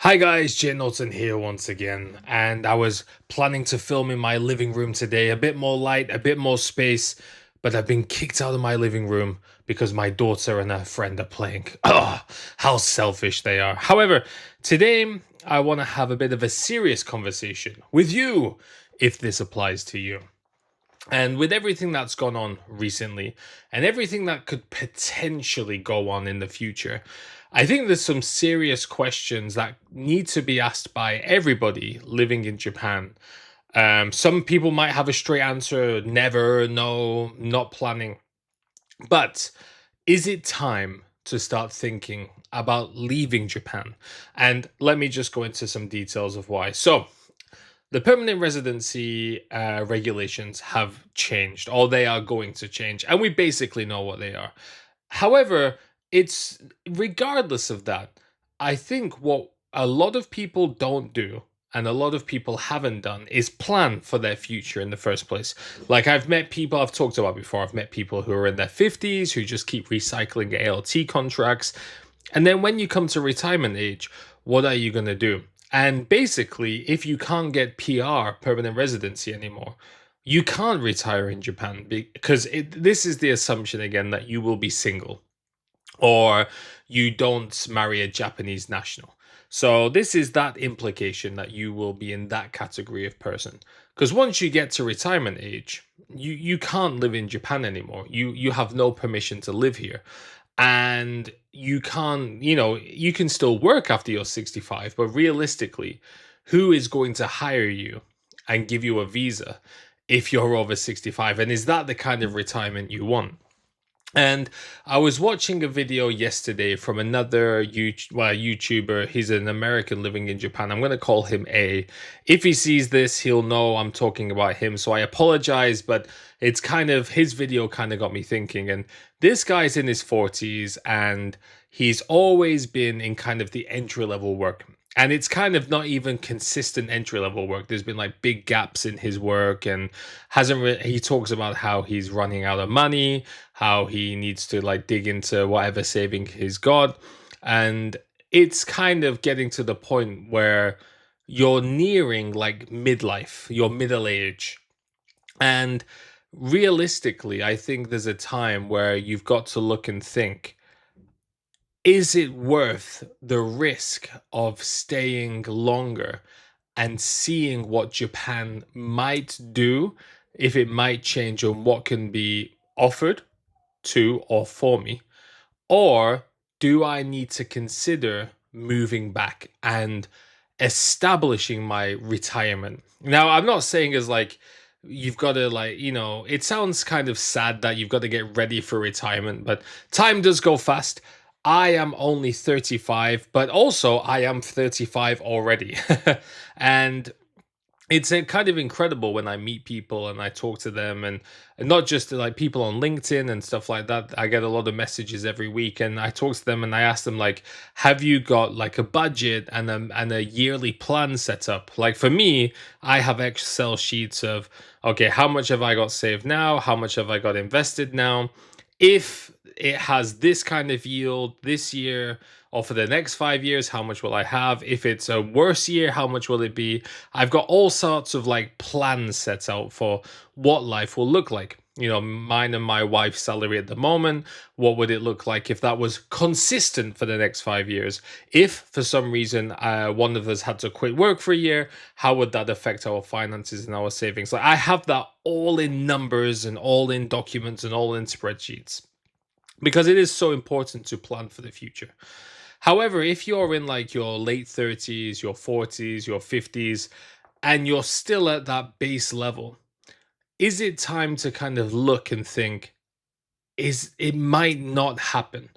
Hi guys, Jay Norton here once again, and I was planning to film in my living room today, a bit more light, a bit more space, but I've been kicked out of my living room because my daughter and her friend are playing. Oh, how selfish they are. However, today I want to have a bit of a serious conversation with you, if this applies to you. And with everything that's gone on recently and everything that could potentially go on in the future, I think there's some serious questions that need to be asked by everybody living in Japan. Some people might have a straight answer: never, no, not planning. But is it time to start thinking about leaving Japan? And let me just go into some details of why. So, the permanent residency regulations have changed, or they are going to change, and we basically know what they are. However, it's regardless of that, I think what a lot of people don't do and a lot of people haven't done is plan for their future in the first place. Like I've met people I've talked about before, I've met people who are in their 50s who just keep recycling ALT contracts. And then when you come to retirement age, what are you going to do? And basically, if you can't get PR, permanent residency anymore, you can't retire in Japan because this is the assumption again that you will be single or you don't marry a Japanese national. So this is that implication that you will be in that category of person. Because once you get to retirement age, you can't live in Japan anymore. You have no permission to live here. And you can't, you can still work after you're 65, but realistically, who is going to hire you and give you a visa if you're over 65? And is that the kind of retirement you want? And I was watching a video yesterday from another YouTuber. He's an American living in Japan. I'm going to call him A. If he sees this, he'll know I'm talking about him. So I apologize, but it's kind of his video kind of got me thinking. And this guy's in his 40s and he's always been in kind of the entry level work. And it's kind of not even consistent entry level work. There's been like big gaps in his work and he talks about how he's running out of money, how he needs to like dig into whatever saving he's got. And it's kind of getting to the point where you're nearing like midlife, your middle age. And realistically, I think there's a time where you've got to look and think, is it worth the risk of staying longer and seeing what Japan might do, if it might change, and what can be offered to or for me? Or do I need to consider moving back and establishing my retirement? Now, I'm not saying as like you've got to like, it sounds kind of sad that you've got to get ready for retirement, but time does go fast. I am only 35, but also I am 35 already. And it's kind of incredible when I meet people and I talk to them, and not just to, like, people on LinkedIn and stuff like that. I get a lot of messages every week, and I talk to them and I ask them like, have you got like a budget and a yearly plan set up? Like for me, I have Excel sheets of, okay, how much have I got saved now? How much have I got invested now? If it has this kind of yield this year or for the next 5 years, how much will I have? If it's a worse year, how much will it be? I've got all sorts of like plans set out for what life will look like. Mine and my wife's salary at the moment. What would it look like if that was consistent for the next 5 years? If for some reason one of us had to quit work for a year, how would that affect our finances and our savings? Like I have that all in numbers and all in documents and all in spreadsheets because it is so important to plan for the future. However, if you're in like your late 30s, your 40s, your 50s, and you're still at that base level, is it time to kind of look and think, is it might not happen?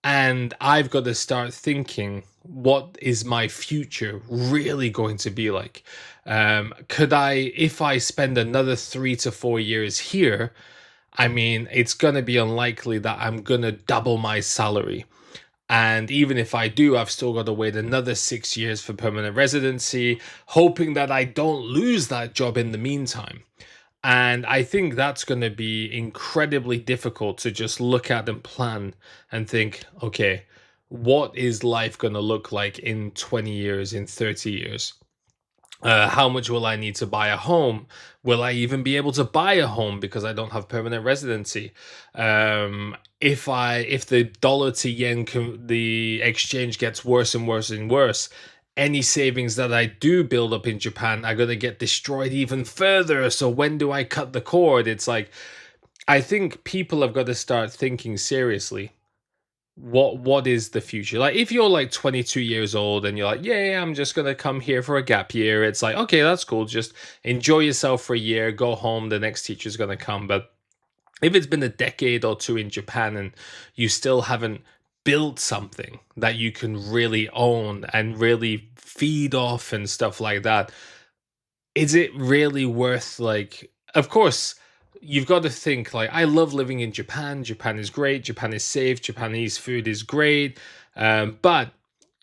And I've got to start thinking, what is my future really going to be like? Could I, if I spend another 3 to 4 years here, I mean, it's going to be unlikely that I'm going to double my salary. And even if I do, I've still got to wait another 6 years for permanent residency, hoping that I don't lose that job in the meantime. And I think that's going to be incredibly difficult to just look at and plan and think, okay, what is life going to look like in 20 years, in 30 years? How much will I need to buy a home? Will I even be able to buy a home because I don't have permanent residency? If the dollar to yen the exchange gets worse and worse and worse, any savings that I do build up in Japan are going to get destroyed even further. So when do I cut the cord? It's like I think people have got to start thinking seriously, what is the future? Like if you're like 22 years old and you're like, yeah, I'm just gonna come here for a gap year, it's like, okay, that's cool, just enjoy yourself for a year, go home, the next teacher's gonna come. But if it's been a decade or two in Japan and you still haven't built something that you can really own and really feed off and stuff like that, is it really worth, like, of course you've got to think, like, I love living in Japan. Japan is great, Japan is safe, Japanese food is great, but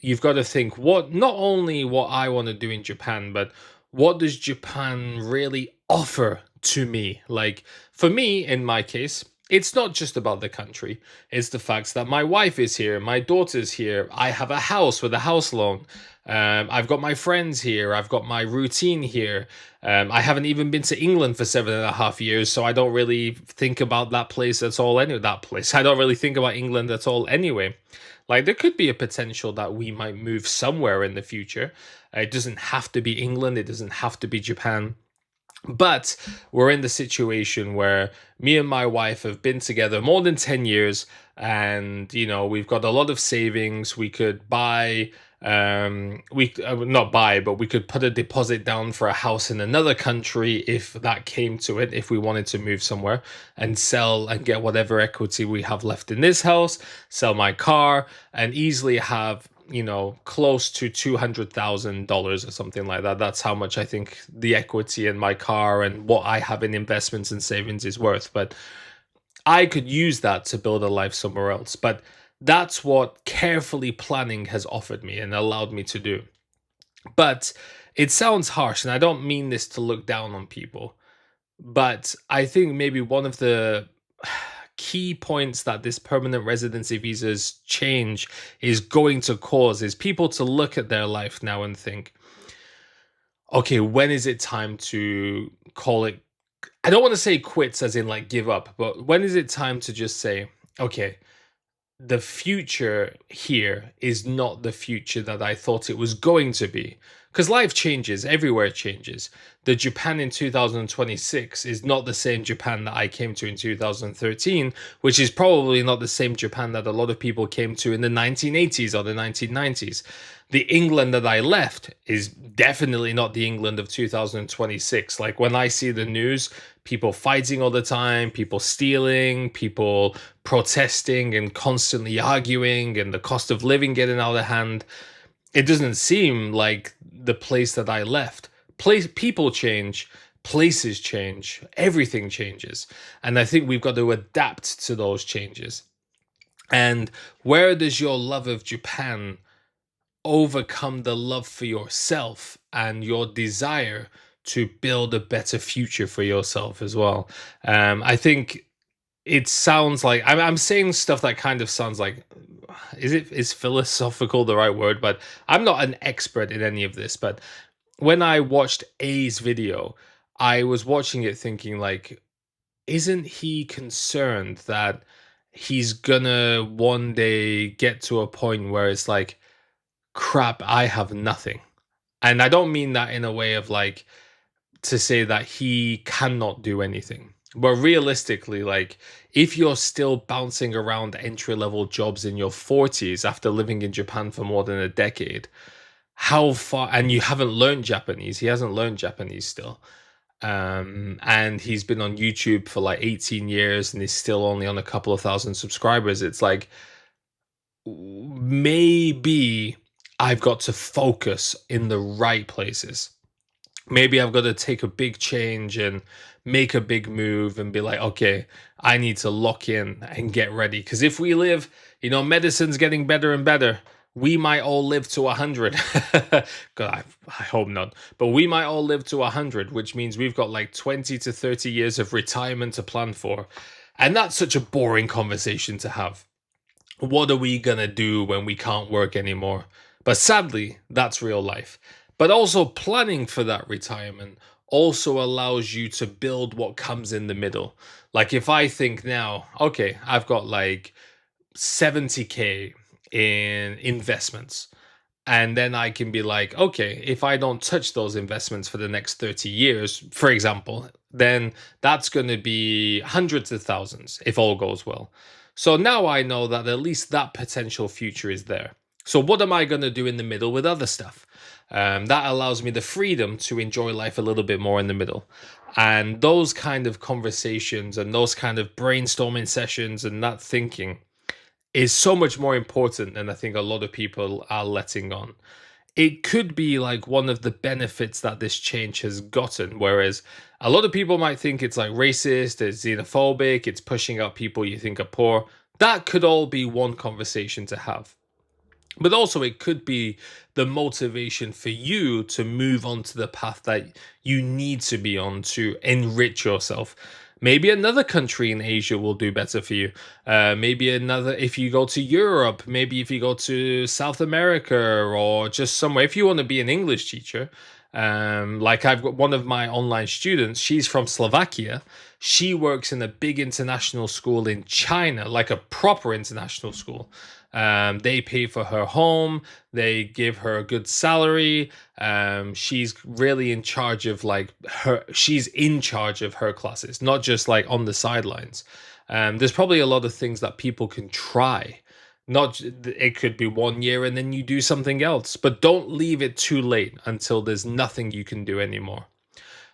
you've got to think, what, not only what I want to do in Japan, but what does Japan really offer to me? Like, for me, in my case, it's not just about the country. It's the fact that my wife is here, my daughter's here, I have a house with a house loan. I've got my friends here. I've got my routine here. I haven't even been to England for 7.5 years, so I don't really think about that place at all. That place. I don't really think about England at all. Anyway, like there could be a potential that we might move somewhere in the future. It doesn't have to be England. It doesn't have to be Japan. But we're in the situation where me and my wife have been together more than 10 years, and we've got a lot of savings. We could buy, we not buy, but we could put a deposit down for a house in another country if that came to it, if we wanted to move somewhere, and sell and get whatever equity we have left in this house, sell my car, and easily have close to $200,000 or something like that. That's how much I think the equity in my car and what I have in investments and savings is worth. But I could use that to build a life somewhere else. But that's what carefully planning has offered me and allowed me to do. But it sounds harsh, and I don't mean this to look down on people, but I think maybe one of the key points that this permanent residency visa's change is going to cause is people to look at their life now and think, okay, when is it time to call it? I don't want to say quits as in like give up, but when is it time to just say, okay, the future here is not the future that I thought it was going to be. Because life changes, everywhere changes. The Japan in 2026 is not the same Japan that I came to in 2013, which is probably not the same Japan that a lot of people came to in the 1980s or the 1990s. The England that I left is definitely not the England of 2026. Like when I see the news, people fighting all the time, people stealing, people protesting and constantly arguing, and the cost of living getting out of hand, it doesn't seem like the place that I left. People change, places change, everything changes. And I think we've got to adapt to those changes. And where does your love of Japan overcome the love for yourself and your desire to build a better future for yourself as well? I think it sounds like I'm saying stuff that kind of sounds like, is philosophical the right word? But I'm not an expert in any of this. But when I watched A's video, I was watching it thinking like, isn't he concerned that he's gonna one day get to a point where it's like, crap, I have nothing? And I don't mean that in a way of like to say that he cannot do anything. But realistically, like if you're still bouncing around entry level jobs in your 40s after living in Japan for more than a decade, how far, and you haven't learned Japanese, he hasn't learned Japanese still. And he's been on YouTube for like 18 years and he's still only on a couple of thousand subscribers. It's like, maybe I've got to focus in the right places. Maybe I've got to take a big change and make a big move and be like, okay, I need to lock in and get ready. Because if we live, medicine's getting better and better. We might all live to 100. God, I hope not. But we might all live to 100, which means we've got like 20 to 30 years of retirement to plan for. And that's such a boring conversation to have. What are we gonna do when we can't work anymore? But sadly, that's real life. But also, planning for that retirement also allows you to build what comes in the middle. Like, if I think now, okay, I've got like 70K in investments. And then I can be like, okay, if I don't touch those investments for the next 30 years, for example, then that's going to be hundreds of thousands if all goes well. So now I know that at least that potential future is there. So, what am I going to do in the middle with other stuff? That allows me the freedom to enjoy life a little bit more in the middle. And those kind of conversations and those kind of brainstorming sessions and that thinking is so much more important than I think a lot of people are letting on. It could be like one of the benefits that this change has gotten, whereas a lot of people might think it's like racist, it's xenophobic, it's pushing out people you think are poor. That could all be one conversation to have. But also, it could be the motivation for you to move on to the path that you need to be on to enrich yourself. Maybe another country in Asia will do better for you. Maybe another, if you go to Europe, maybe if you go to South America or just somewhere, if you want to be an English teacher. Like I've got one of my online students, she's from Slovakia. She works in a big international school in China, like a proper international school. They pay for her home. They give her a good salary. She's really in charge of like her. She's in charge of her classes, not just like on the sidelines. There's probably a lot of things that people can try. Not it could be 1 year and then you do something else, but don't leave it too late until there's nothing you can do anymore.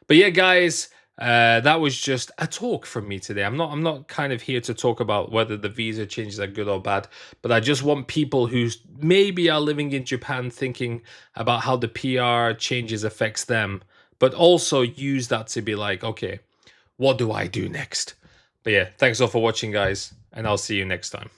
But yeah, guys, that was just a talk from me today. I'm not kind of here to talk about whether the visa changes are good or bad, but I just want people who maybe are living in Japan thinking about how the PR changes affects them, but also use that to be like, okay, what do I do next? But yeah, thanks all for watching, guys, and I'll see you next time.